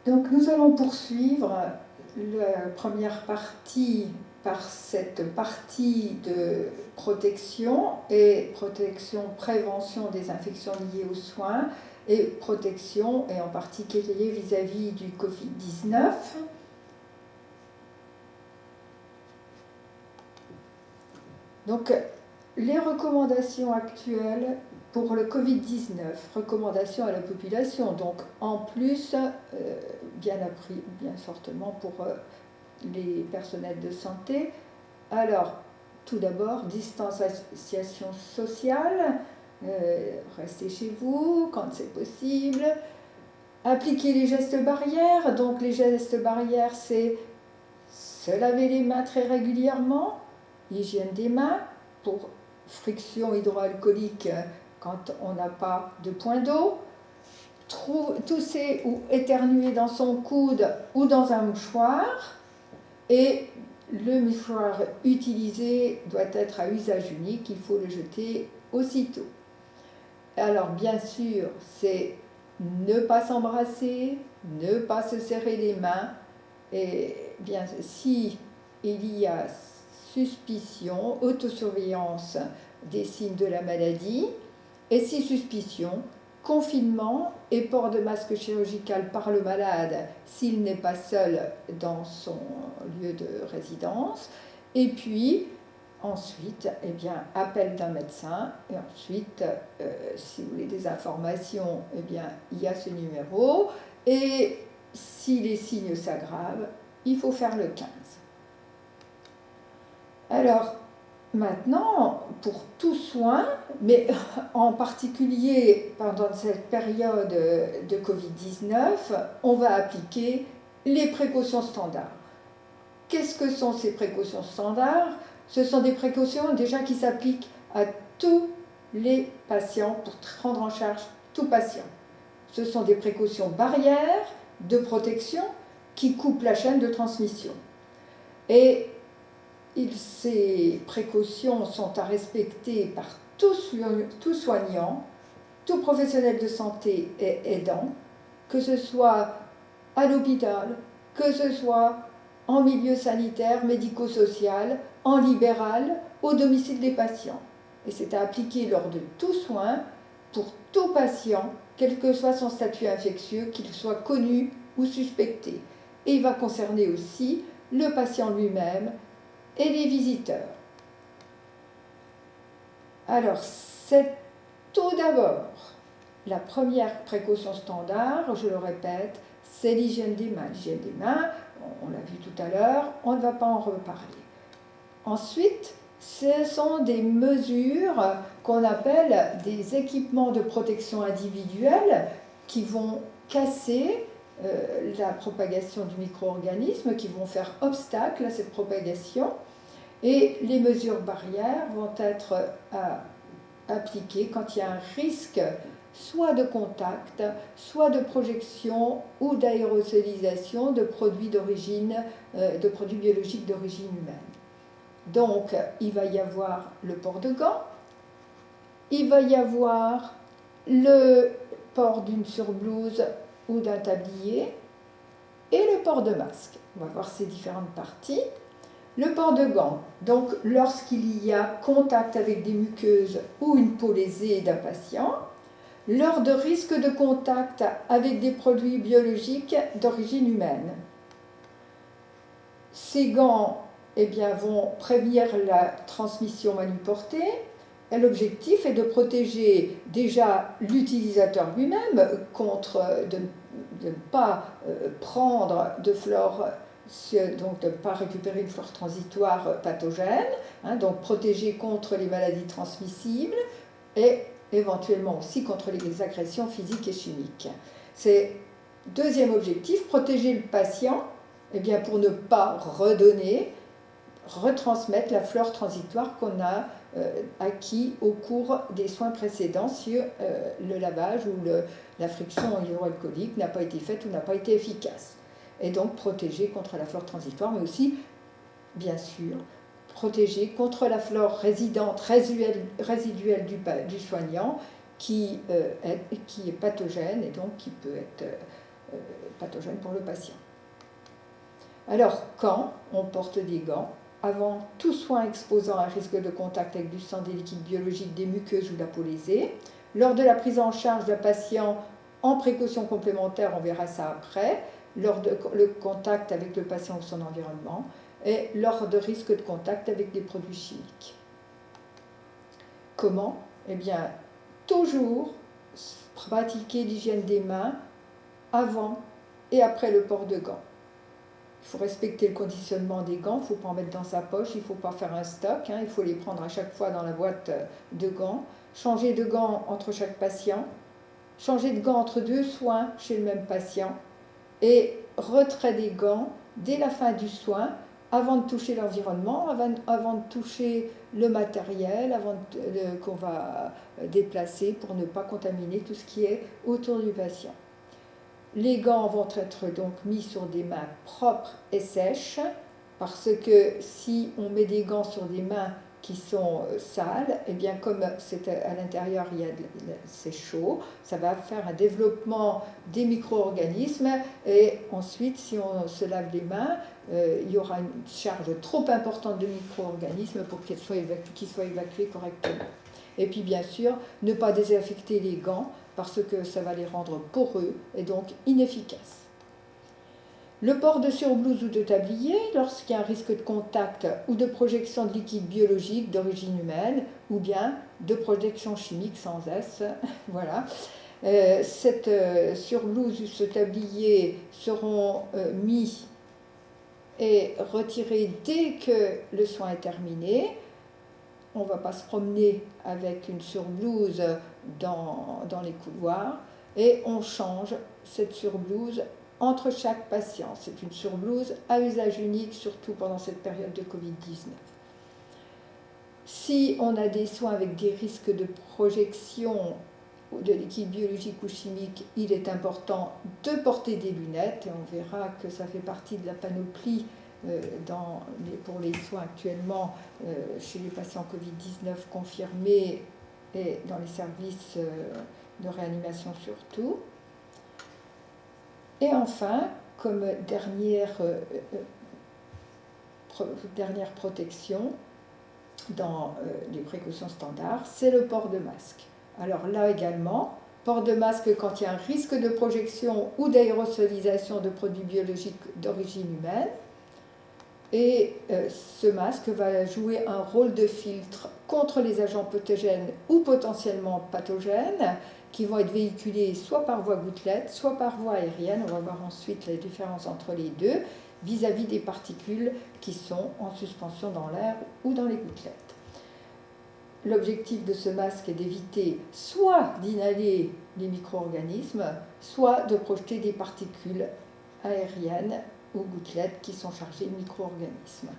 Donc nous allons poursuivre la première partie par cette partie de protection et prévention des infections liées aux soins et protection et en particulier vis-à-vis du Covid-19. Donc les recommandations actuelles pour le Covid-19, recommandations à la population, donc en plus, bien fortement pour les personnels de santé. Alors, tout d'abord, distanciation sociale, restez chez vous quand c'est possible, appliquer les gestes barrières. Donc les gestes barrières, c'est se laver les mains très régulièrement, hygiène des mains pour friction hydroalcoolique quand on n'a pas de point d'eau, tousser ou éternuer dans son coude ou dans un mouchoir, et le mouchoir utilisé doit être à usage unique, il faut le jeter aussitôt. Alors bien sûr, c'est ne pas s'embrasser, ne pas se serrer les mains, et bien si il y a suspicion, autosurveillance des signes de la maladie, et si suspicion, confinement et port de masque chirurgical par le malade s'il n'est pas seul dans son lieu de résidence, et puis ensuite, eh bien, appel d'un médecin, et ensuite, si vous voulez des informations, eh bien, il y a ce numéro, et si les signes s'aggravent, il faut faire le 15. Alors, maintenant, pour tout soin, mais en particulier pendant cette période de Covid-19, on va appliquer les précautions standards. Qu'est-ce que sont ces précautions standards? Ce sont des précautions déjà qui s'appliquent à tous les patients pour prendre en charge tout patient. Ce sont des précautions barrières de protection qui coupent la chaîne de transmission. Et ces précautions sont à respecter par tout soignant, tout professionnel de santé et aidant, que ce soit à l'hôpital, que ce soit en milieu sanitaire, médico-social, en libéral, au domicile des patients. Et c'est à appliquer lors de tout soin pour tout patient, quel que soit son statut infectieux, qu'il soit connu ou suspecté. Et il va concerner aussi le patient lui-même et les visiteurs. Alors, c'est tout d'abord la première précaution standard, je le répète, c'est l'hygiène des mains. L'hygiène des mains, on l'a vu tout à l'heure, on ne va pas en reparler. Ensuite, ce sont des mesures qu'on appelle des équipements de protection individuelle qui vont casser la propagation du micro-organisme, qui vont faire obstacle à cette propagation. Et les mesures barrières vont être appliquées quand il y a un risque soit de contact, soit de projection ou d'aérosolisation de produits biologiques d'origine humaine. Donc, il va y avoir le port de gants, il va y avoir le port d'une surblouse ou d'un tablier et le port de masque. On va voir ces différentes parties. Le port de gants, donc lorsqu'il y a contact avec des muqueuses ou une peau lésée d'un patient, lors de risque de contact avec des produits biologiques d'origine humaine. Ces gants vont prévenir la transmission manuportée. Et l'objectif est de protéger déjà l'utilisateur lui-même contre de ne pas prendre de flore, donc de ne pas récupérer une flore transitoire pathogène, donc protéger contre les maladies transmissibles et éventuellement aussi contre les agressions physiques et chimiques. C'est deuxième objectif, protéger le patient pour ne pas retransmettre la flore transitoire qu'on a acquis au cours des soins précédents si le lavage ou la friction hydroalcoolique n'a pas été faite ou n'a pas été efficace. Et donc protéger contre la flore transitoire, mais aussi, bien sûr, protéger contre la flore résiduelle du soignant qui est pathogène et donc qui peut être pathogène pour le patient. Alors, quand on porte des gants, avant tout soin exposant à un risque de contact avec du sang, des liquides biologiques, des muqueuses ou de la peau lésée, lors de la prise en charge d'un patient en précaution complémentaire, on verra ça après, lors de le contact avec le patient ou son environnement, et lors de risque de contact avec des produits chimiques. Comment? Eh bien, toujours pratiquer l'hygiène des mains avant et après le port de gants. Il faut respecter le conditionnement des gants, il ne faut pas en mettre dans sa poche, il ne faut pas faire un stock, il faut les prendre à chaque fois dans la boîte de gants. Changer de gants entre chaque patient, changer de gants entre 2 soins chez le même patient et retrait des gants dès la fin du soin, avant de toucher l'environnement, avant de toucher le matériel, qu'on va déplacer pour ne pas contaminer tout ce qui est autour du patient. Les gants vont être donc mis sur des mains propres et sèches, parce que si on met des gants sur des mains qui sont sales, et bien comme c'est à l'intérieur, c'est chaud, ça va faire un développement des micro-organismes, et ensuite, si on se lave les mains, il y aura une charge trop importante de micro-organismes pour qu'ils soient évacués correctement. Et puis bien sûr, ne pas désinfecter les gants, parce que ça va les rendre poreux et donc inefficaces. Le port de surblouse ou de tablier lorsqu'il y a un risque de contact ou de projection de liquide biologique d'origine humaine ou bien de projection chimique sans S. Voilà. Cette surblouse ou ce tablier seront mis et retirés dès que le soin est terminé. On ne va pas se promener avec une surblouse dans les couloirs et on change cette surblouse entre chaque patient. C'est une surblouse à usage unique, surtout pendant cette période de Covid-19. Si on a des soins avec des risques de projection de liquide biologique ou chimique, il est important de porter des lunettes et on verra que ça fait partie de la panoplie pour les soins actuellement chez les patients Covid-19 confirmés et dans les services de réanimation surtout. Et enfin, comme dernière protection dans les précautions standards, c'est le port de masque. Alors là également, port de masque quand il y a un risque de projection ou d'aérosolisation de produits biologiques d'origine humaine. Et ce masque va jouer un rôle de filtre contre les agents pathogènes ou potentiellement pathogènes qui vont être véhiculés soit par voie gouttelette, soit par voie aérienne. On va voir ensuite les différences entre les deux vis-à-vis des particules qui sont en suspension dans l'air ou dans les gouttelettes. L'objectif de ce masque est d'éviter soit d'inhaler les micro-organismes, soit de projeter des particules aériennes ou gouttelettes qui sont chargées de micro-organismes.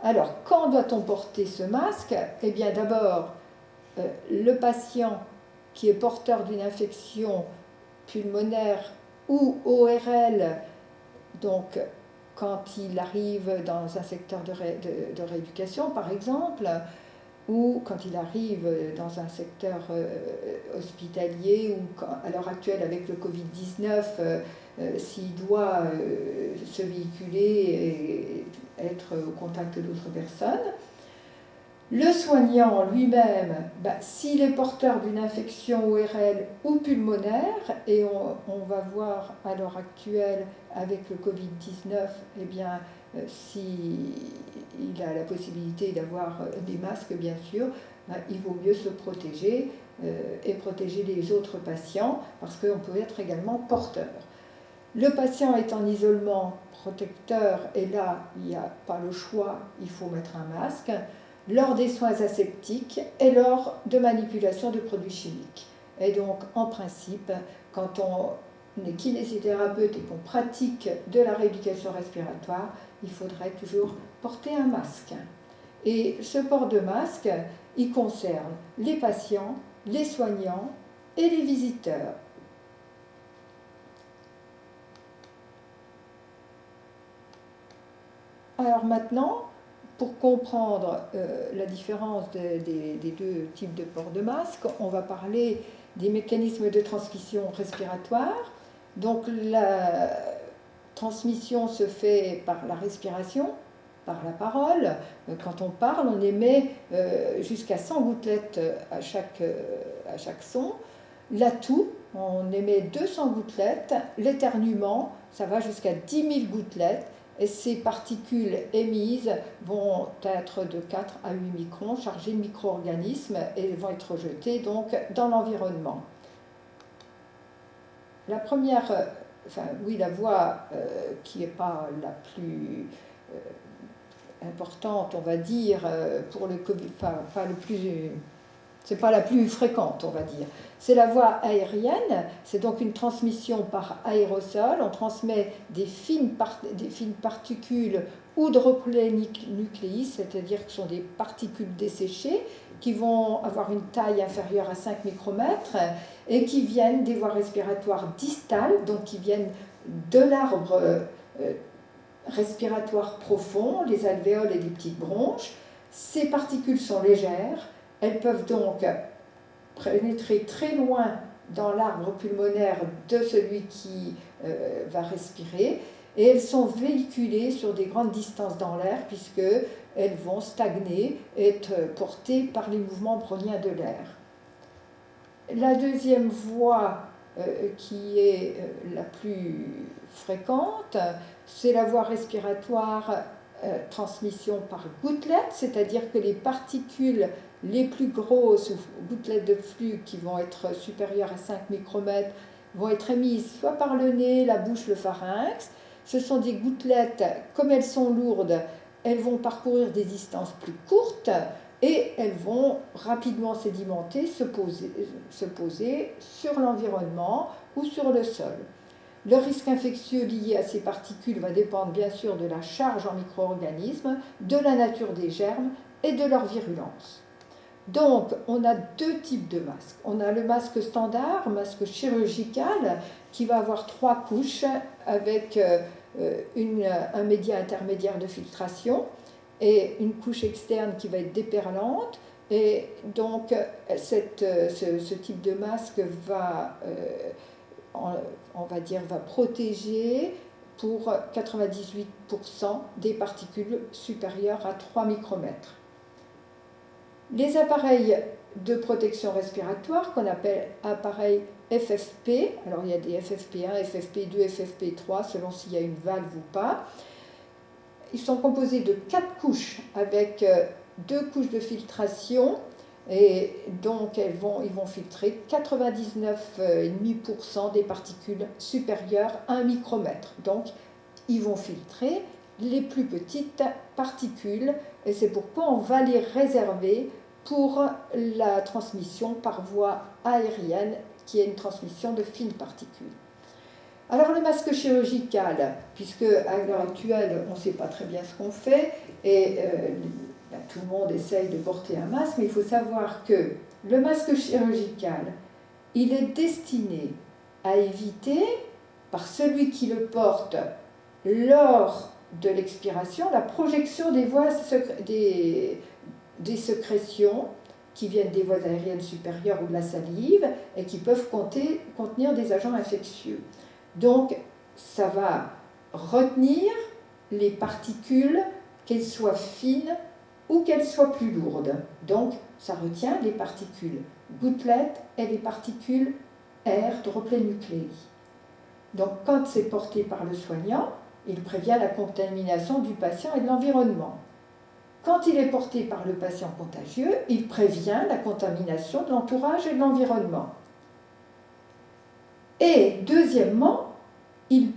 Alors, quand doit-on porter ce masque? Eh bien, d'abord, le patient qui est porteur d'une infection pulmonaire ou ORL, donc quand il arrive dans un secteur de rééducation, par exemple, ou quand il arrive dans un secteur hospitalier, ou à l'heure actuelle avec le Covid-19, s'il doit se véhiculer et être au contact d'autres personnes. Le soignant lui-même, s'il est porteur d'une infection ORL ou pulmonaire, et on va voir à l'heure actuelle avec le Covid-19, eh bien, s'il a la possibilité d'avoir des masques, bien sûr, il vaut mieux se protéger et protéger les autres patients, parce qu'on peut être également porteur. Le patient est en isolement protecteur, et là, il n'y a pas le choix, il faut mettre un masque, lors des soins aseptiques et lors de manipulation de produits chimiques. Et donc, en principe, quand on est kinésithérapeute et qu'on pratique de la rééducation respiratoire, il faudrait toujours porter un masque. Et ce port de masque, il concerne les patients, les soignants et les visiteurs. Alors maintenant, pour comprendre la différence des deux types de port de masque, on va parler des mécanismes de transmission respiratoire. Donc la transmission se fait par la respiration, par la parole. Quand on parle, on émet jusqu'à 100 gouttelettes à chaque son. L'atout, on émet 200 gouttelettes. L'éternuement, ça va jusqu'à 10 000 gouttelettes. Et ces particules émises vont être de 4 à 8 microns, chargées de micro-organismes, et vont être rejetées donc dans l'environnement. La première, la voie qui n'est pas la plus importante, on va dire, pour le Covid, c'est pas la plus fréquente, on va dire. C'est la voie aérienne, c'est donc une transmission par aérosol. On transmet des fines particules ou droplets nucléis, c'est-à-dire que ce sont des particules desséchées qui vont avoir une taille inférieure à 5 micromètres et qui viennent des voies respiratoires distales, donc qui viennent de l'arbre respiratoire profond, les alvéoles et les petites bronches. Ces particules sont légères. Elles peuvent donc pénétrer très loin dans l'arbre pulmonaire de celui qui va respirer, et elles sont véhiculées sur des grandes distances dans l'air puisqu'elles vont stagner et être portées par les mouvements browniens de l'air. La deuxième voie qui est la plus fréquente, c'est la voie respiratoire transmission par gouttelettes, c'est-à-dire que les particules les plus grosses, gouttelettes de flux qui vont être supérieures à 5 micromètres, vont être émises soit par le nez, la bouche, le pharynx. Ce sont des gouttelettes, comme elles sont lourdes, elles vont parcourir des distances plus courtes et elles vont rapidement sédimenter, se poser sur l'environnement ou sur le sol. Le risque infectieux lié à ces particules va dépendre bien sûr de la charge en micro-organismes, de la nature des germes et de leur virulence. Donc, on a deux types de masques. On a le masque standard, masque chirurgical, qui va avoir 3 couches avec un média intermédiaire de filtration et une couche externe qui va être déperlante. Et donc, ce type de masque va protéger pour 98% des particules supérieures à 3 micromètres. Les appareils de protection respiratoire qu'on appelle appareils FFP, alors il y a des FFP1, FFP2, FFP3 selon s'il y a une valve ou pas. Ils sont composés de 4 couches avec 2 couches de filtration et donc ils vont filtrer 99,5% des particules supérieures à 1 micromètre. Donc ils vont filtrer les plus petites particules et c'est pourquoi on va les réserver pour la transmission par voie aérienne qui est une transmission de fines particules. Alors le masque chirurgical, puisque à l'heure actuelle on ne sait pas très bien ce qu'on fait et tout le monde essaye de porter un masque, mais il faut savoir que le masque chirurgical, il est destiné à éviter par celui qui le porte lors de l'expiration la projection des sécrétions qui viennent des voies aériennes supérieures ou de la salive et qui peuvent contenir des agents infectieux. Donc, ça va retenir les particules, qu'elles soient fines ou qu'elles soient plus lourdes. Donc, ça retient les particules gouttelettes et les particules air, droplets nucléis. Donc, quand c'est porté par le soignant, il prévient la contamination du patient et de l'environnement. Quand il est porté par le patient contagieux, il prévient la contamination de l'entourage et de l'environnement. Et deuxièmement, il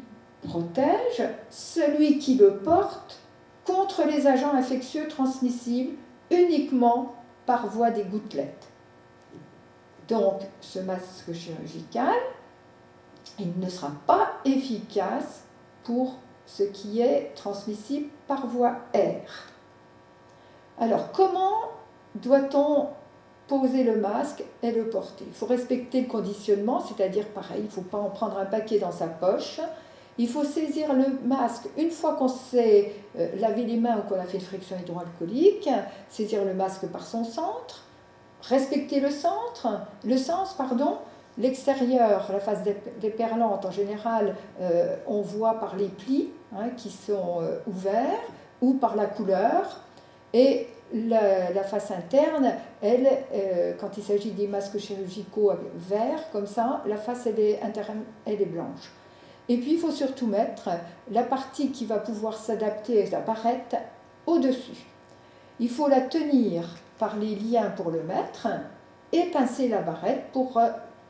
protège celui qui le porte contre les agents infectieux transmissibles uniquement par voie des gouttelettes. Donc, ce masque chirurgical, il ne sera pas efficace pour ce qui est transmissible par voie air. Alors, comment doit-on poser le masque et le porter? Il faut respecter le conditionnement, c'est-à-dire pareil, il ne faut pas en prendre un paquet dans sa poche. Il faut saisir le masque une fois qu'on s'est lavé les mains ou qu'on a fait une friction hydroalcoolique, saisir le masque par son centre, respecter le sens, L'extérieur, la face déperlante, en général, on voit par les plis qui sont ouverts ou par la couleur. Et la face interne, elle, quand il s'agit des masques chirurgicaux verts, comme ça, la face elle est blanche. Et puis il faut surtout mettre la partie qui va pouvoir s'adapter à la barrette au-dessus. Il faut la tenir par les liens pour le mettre et pincer la barrette pour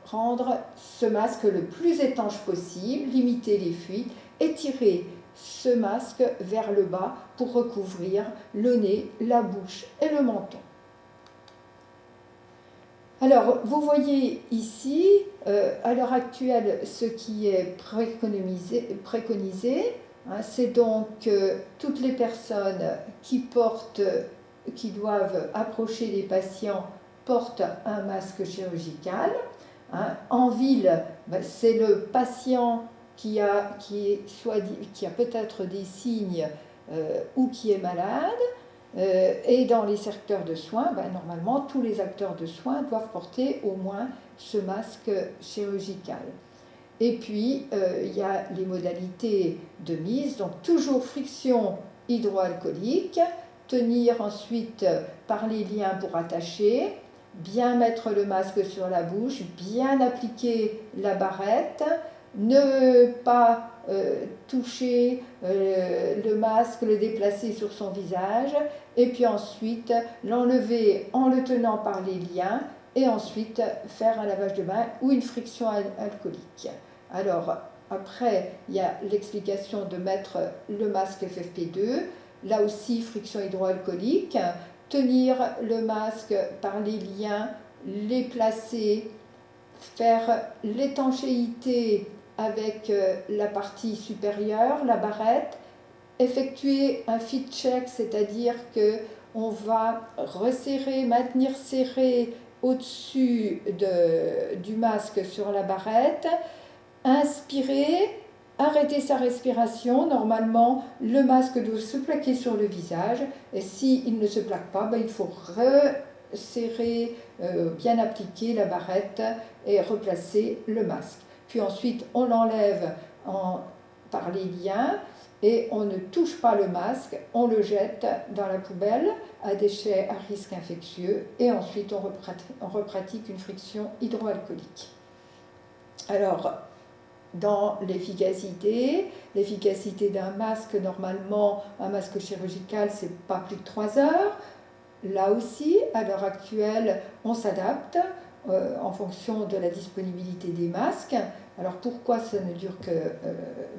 rendre ce masque le plus étanche possible, limiter les fuites et tirer ce masque vers le bas pour recouvrir le nez, la bouche et le menton. Alors, vous voyez ici, à l'heure actuelle, ce qui est préconisé, c'est donc toutes les personnes qui doivent approcher des patients portent un masque chirurgical. En ville, c'est le patient qui a peut-être des signes ou qui est malade. Et dans les secteurs de soins, normalement, tous les acteurs de soins doivent porter au moins ce masque chirurgical. Et puis, il y a les modalités de mise, donc toujours friction hydroalcoolique, tenir ensuite par les liens pour attacher, bien mettre le masque sur la bouche, bien appliquer la barrette, ne pas toucher le masque, le déplacer sur son visage, et puis ensuite l'enlever en le tenant par les liens, et ensuite faire un lavage de main ou une friction alcoolique. Alors, après, il y a l'explication de mettre le masque FFP2, là aussi friction hydroalcoolique, tenir le masque par les liens, les placer, faire l'étanchéité avec la partie supérieure, la barrette, effectuer un fit check, c'est-à-dire qu'on va resserrer, maintenir serré au-dessus du masque sur la barrette, inspirer, arrêter sa respiration. Normalement, le masque doit se plaquer sur le visage, et s'il ne se plaque pas, il faut resserrer, bien appliquer la barrette et replacer le masque. Puis ensuite, on l'enlève par les liens et on ne touche pas le masque, on le jette dans la poubelle à déchets à risque infectieux et ensuite on repratique une friction hydroalcoolique. Alors, dans l'efficacité d'un masque, normalement, un masque chirurgical, c'est pas plus de 3 heures. Là aussi, à l'heure actuelle, on s'adapte en fonction de la disponibilité des masques. Alors pourquoi ça ne dure que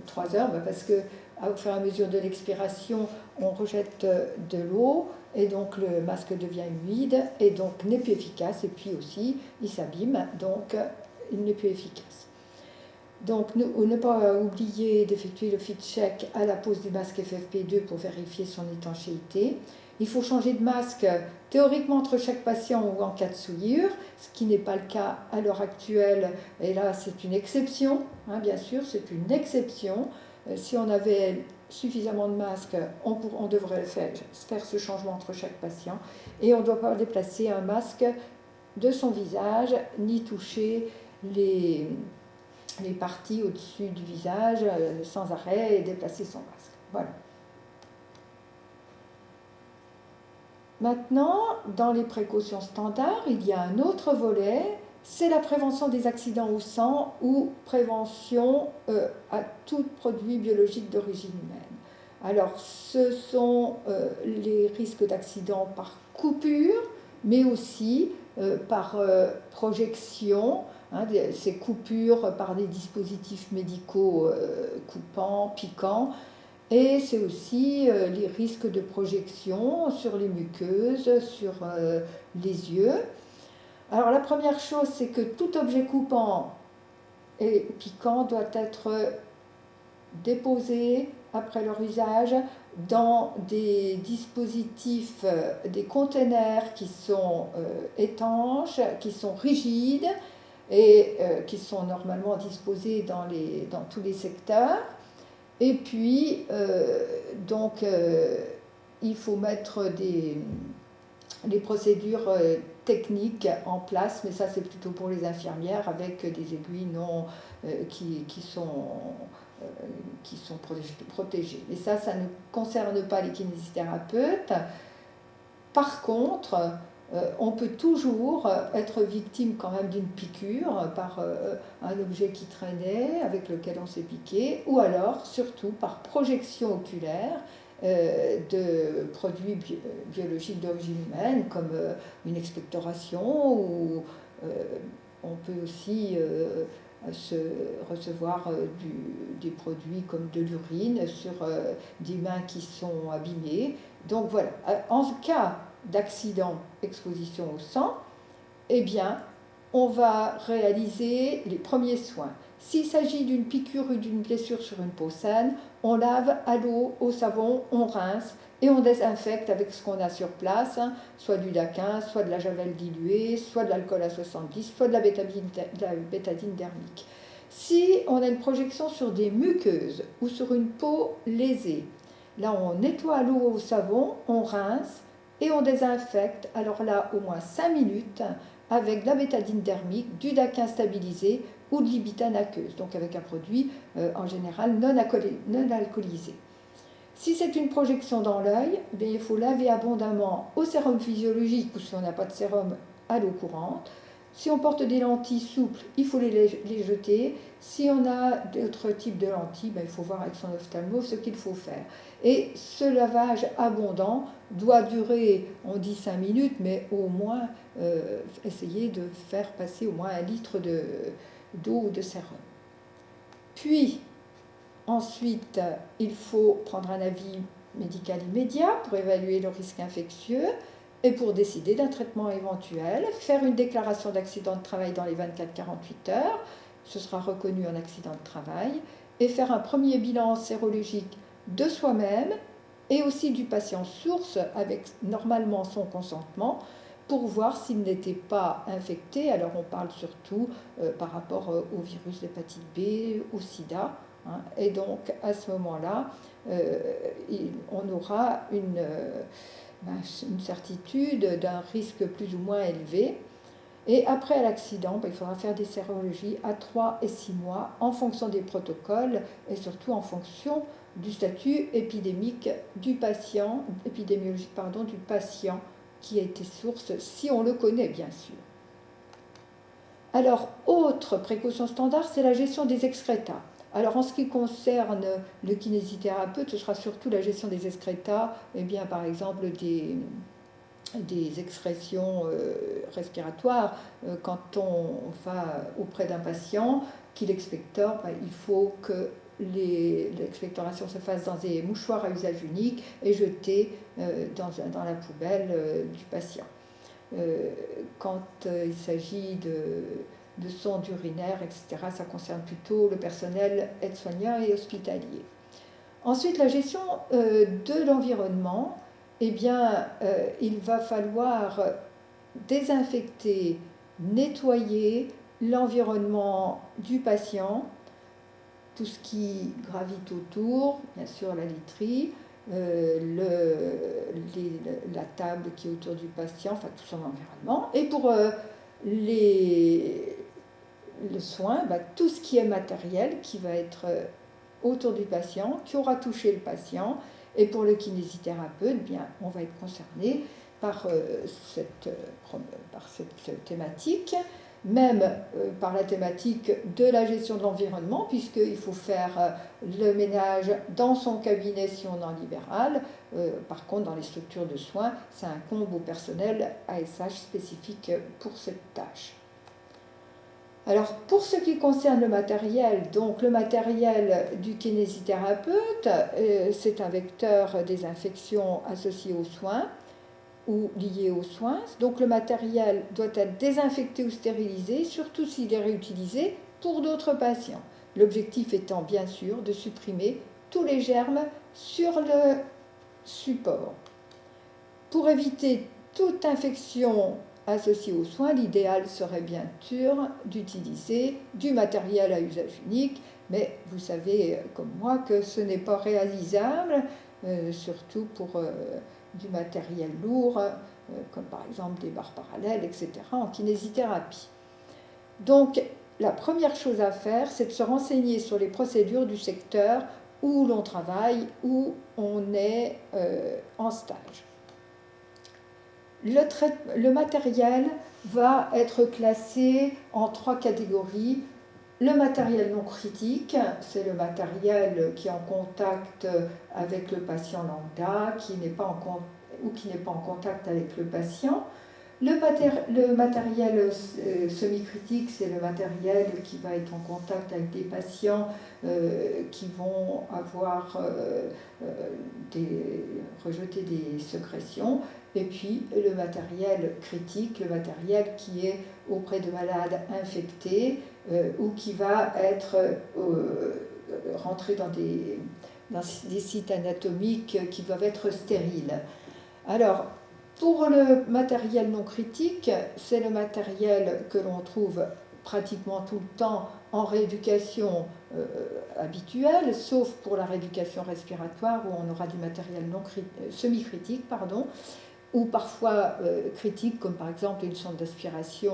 3 heures? Parce que au fur et à mesure de l'expiration, on rejette de l'eau et donc le masque devient humide et donc n'est plus efficace, et puis aussi il s'abîme, donc il n'est plus efficace. Donc ne pas oublier d'effectuer le fit check à la pose du masque FFP2 pour vérifier son étanchéité. Il faut changer de masque théoriquement entre chaque patient ou en cas de souillure, ce qui n'est pas le cas à l'heure actuelle, et là c'est une exception, bien sûr, c'est une exception. Si on avait suffisamment de masques, on devrait faire ce changement entre chaque patient, et on ne doit pas déplacer un masque de son visage, ni toucher les parties au-dessus du visage sans arrêt et déplacer son masque. Voilà. Maintenant, dans les précautions standards, il y a un autre volet, c'est la prévention des accidents au sang ou prévention à tout produit biologique d'origine humaine. Alors, ce sont les risques d'accident par coupure, mais aussi par projection, ces coupures par des dispositifs médicaux coupants, piquants. Et c'est aussi les risques de projection sur les muqueuses, sur les yeux. Alors la première chose, c'est que tout objet coupant et piquant doit être déposé après leur usage dans des dispositifs, des containers qui sont étanches, qui sont rigides et qui sont normalement disposés dans tous les secteurs. Et puis, il faut mettre les procédures techniques en place, mais ça c'est plutôt pour les infirmières avec des aiguilles non, qui sont protégées. Et ça ne concerne pas les kinésithérapeutes. Par contre, on peut toujours être victime quand même d'une piqûre par un objet qui traînait, avec lequel on s'est piqué, ou alors surtout par projection oculaire de produits biologiques d'origine humaine, comme une expectoration, ou on peut aussi recevoir des produits comme de l'urine sur des mains qui sont abîmées. Donc voilà, en cas d'accident, exposition au sang, eh bien, on va réaliser les premiers soins. S'il s'agit d'une piqûre ou d'une blessure sur une peau saine, on lave à l'eau, au savon, on rince et on désinfecte avec ce qu'on a sur place, soit du daquin, soit de la javel diluée, soit de l'alcool à 70, soit de la bétadine dermique. Si on a une projection sur des muqueuses ou sur une peau lésée, là on nettoie à l'eau, au savon, on rince et on désinfecte, alors là au moins 5 minutes, avec de la bétadine dermique, du daquin stabilisé ou de l'ibitane aqueuse, donc avec un produit en général non alcoolisé. Si c'est une projection dans l'œil, il faut laver abondamment au sérum physiologique ou si on n'a pas de sérum, à l'eau courante. Si on porte des lentilles souples, il faut les jeter. Si on a d'autres types de lentilles, il faut voir avec son ophtalmo ce qu'il faut faire. Et ce lavage abondant doit durer, on dit 5 minutes, mais au moins essayer de faire passer au moins 1 litre d'eau ou de sérum. Puis, ensuite, il faut prendre un avis médical immédiat pour évaluer le risque infectieux et pour décider d'un traitement éventuel, faire une déclaration d'accident de travail dans les 24-48 heures, ce sera reconnu en accident de travail, et faire un premier bilan sérologique de soi-même et aussi du patient source avec normalement son consentement pour voir s'il n'était pas infecté. Alors on parle surtout par rapport au virus d'hépatite B, au sida. Et donc, à ce moment-là, on aura une certitude d'un risque plus ou moins élevé. Et après l'accident, il faudra faire des sérologies à 3 et 6 mois en fonction des protocoles et surtout en fonction du statut épidémique du patient, épidémiologique du patient qui a été source, si on le connaît bien sûr. Alors, autre précaution standard, c'est la gestion des excrétas. Alors, en ce qui concerne le kinésithérapeute, ce sera surtout la gestion des excrétas, par exemple des excrétions respiratoires. Quand on va auprès d'un patient qu'il expectore, il faut que l'expectoration se fasse dans des mouchoirs à usage unique et jetée dans la poubelle du patient. Quand il s'agit de sondes urinaires, etc., ça concerne plutôt le personnel aide-soignant et hospitalier. Ensuite, la gestion de l'environnement, il va falloir désinfecter, nettoyer l'environnement du patient, tout ce qui gravite autour, bien sûr la literie, la table qui est autour du patient, enfin tout son environnement. Et pour le soin, tout ce qui est matériel qui va être autour du patient, qui aura touché le patient. Et pour le kinésithérapeute, on va être concerné par cette thématique, même par la thématique de la gestion de l'environnement, puisqu'il faut faire le ménage dans son cabinet si on est en libéral. Par contre, dans les structures de soins, ça incombe au personnel ASH spécifique pour cette tâche. Alors, pour ce qui concerne le matériel, donc le matériel du kinésithérapeute, c'est un vecteur des infections associées aux soins ou liées aux soins. Donc, le matériel doit être désinfecté ou stérilisé, surtout s'il est réutilisé pour d'autres patients. L'objectif étant bien sûr de supprimer tous les germes sur le support. Pour éviter toute infection associé aux soins, l'idéal serait bien sûr d'utiliser du matériel à usage unique, mais vous savez comme moi que ce n'est pas réalisable, surtout pour du matériel lourd. comme par exemple des barres parallèles, etc., en kinésithérapie. Donc, la première chose à faire, c'est de se renseigner sur les procédures du secteur où l'on travaille, où on est en stage. Le matériel va être classé en 3 catégories. Le matériel non critique, c'est le matériel qui est en contact avec le patient lambda, qui n'est pas en contact avec le patient. Le matériel semi-critique, c'est le matériel qui va être en contact avec des patients qui vont avoir rejeté des sécrétions. Et puis le matériel critique, le matériel qui est auprès de malades infectés ou qui va être rentré dans des sites anatomiques qui doivent être stériles. Alors, pour le matériel non critique, c'est le matériel que l'on trouve pratiquement tout le temps en rééducation habituelle, sauf pour la rééducation respiratoire où on aura du matériel semi-critique, ou parfois critique, comme par exemple une sonde d'aspiration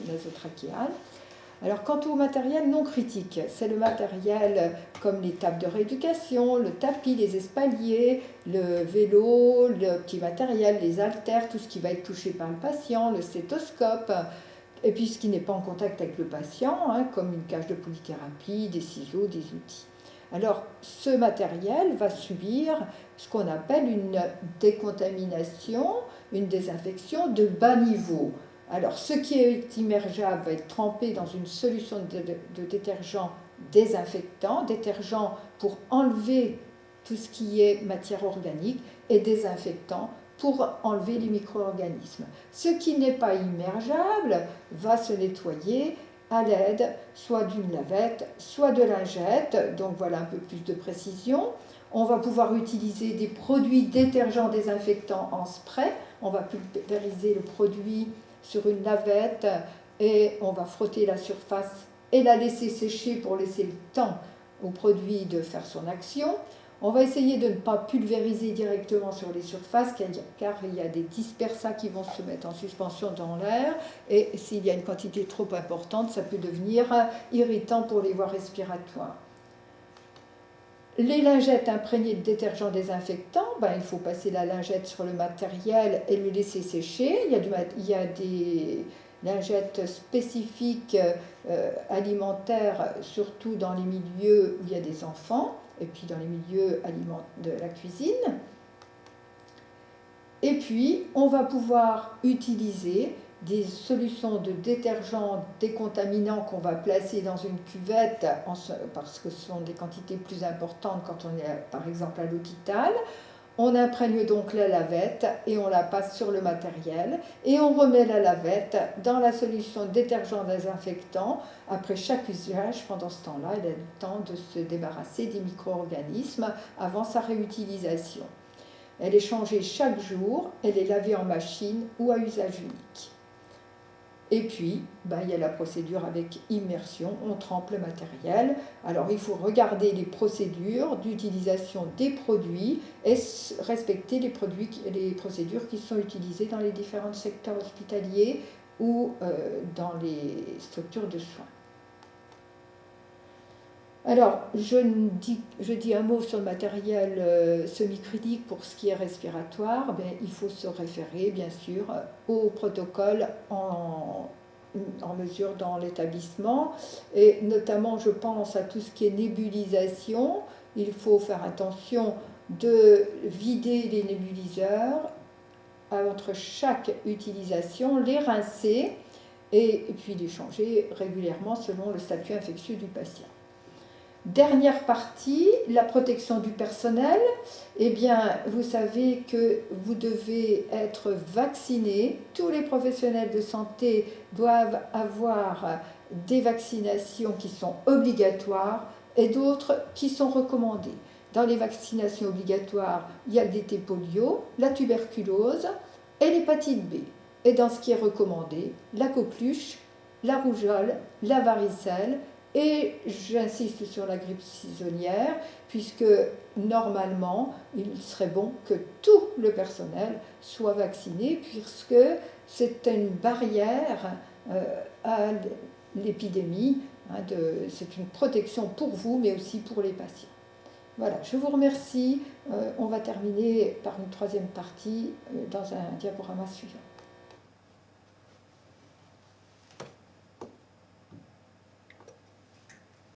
nasotrachéale. Alors, quant au matériel non critique, c'est le matériel comme les tables de rééducation, le tapis, les espaliers, le vélo, le petit matériel, les haltères, tout ce qui va être touché par le patient, le stéthoscope, et puis ce qui n'est pas en contact avec le patient, comme une cage de polythérapie, des ciseaux, des outils. Alors, ce matériel va subir ce qu'on appelle une décontamination, une désinfection de bas niveau. Alors, ce qui est immergeable va être trempé dans une solution de détergent désinfectant, détergent pour enlever tout ce qui est matière organique et désinfectant pour enlever les micro-organismes. Ce qui n'est pas immergeable va se nettoyer à l'aide soit d'une lavette, soit de lingette. Donc voilà un peu plus de précision. On va pouvoir utiliser des produits détergents désinfectants en spray. On va pulvériser le produit sur une lavette et on va frotter la surface et la laisser sécher pour laisser le temps au produit de faire son action. On va essayer de ne pas pulvériser directement sur les surfaces car il y a des dispersats qui vont se mettre en suspension dans l'air et s'il y a une quantité trop importante, ça peut devenir irritant pour les voies respiratoires. Les lingettes imprégnées de détergent désinfectant, il faut passer la lingette sur le matériel et le laisser sécher. Il y a des lingettes spécifiques alimentaires, surtout dans les milieux où il y a des enfants, et puis dans les milieux de la cuisine. Et puis, on va pouvoir utiliser des solutions de détergents décontaminants qu'on va placer dans une cuvette parce que ce sont des quantités plus importantes quand on est par exemple à l'hôpital. On imprègne donc la lavette et on la passe sur le matériel et on remet la lavette dans la solution de détergent désinfectant après chaque usage. Pendant ce temps-là, elle a le temps de se débarrasser des micro-organismes avant sa réutilisation. Elle est changée chaque jour, elle est lavée en machine ou à usage unique. Et puis, il y a la procédure avec immersion, on trempe le matériel. Alors, il faut regarder les procédures d'utilisation des produits et respecter les procédures qui sont utilisées dans les différents secteurs hospitaliers ou dans les structures de soins. Alors, je dis un mot sur le matériel semi-critique pour ce qui est respiratoire. Il faut se référer, bien sûr, au protocole en mesure dans l'établissement. Et notamment, je pense à tout ce qui est nébulisation. Il faut faire attention de vider les nébuliseurs entre chaque utilisation, les rincer et puis les changer régulièrement selon le statut infectieux du patient. Dernière partie, la protection du personnel. Vous savez que vous devez être vacciné. Tous les professionnels de santé doivent avoir des vaccinations qui sont obligatoires et d'autres qui sont recommandées. Dans les vaccinations obligatoires, il y a le DT polio, la tuberculose et l'hépatite B. Et dans ce qui est recommandé, la coqueluche, la rougeole, la varicelle Et j'insiste sur la grippe saisonnière, puisque normalement, il serait bon que tout le personnel soit vacciné, puisque c'est une barrière à l'épidémie, c'est une protection pour vous, mais aussi pour les patients. Voilà, je vous remercie. On va terminer par une troisième partie dans un diaporama suivant.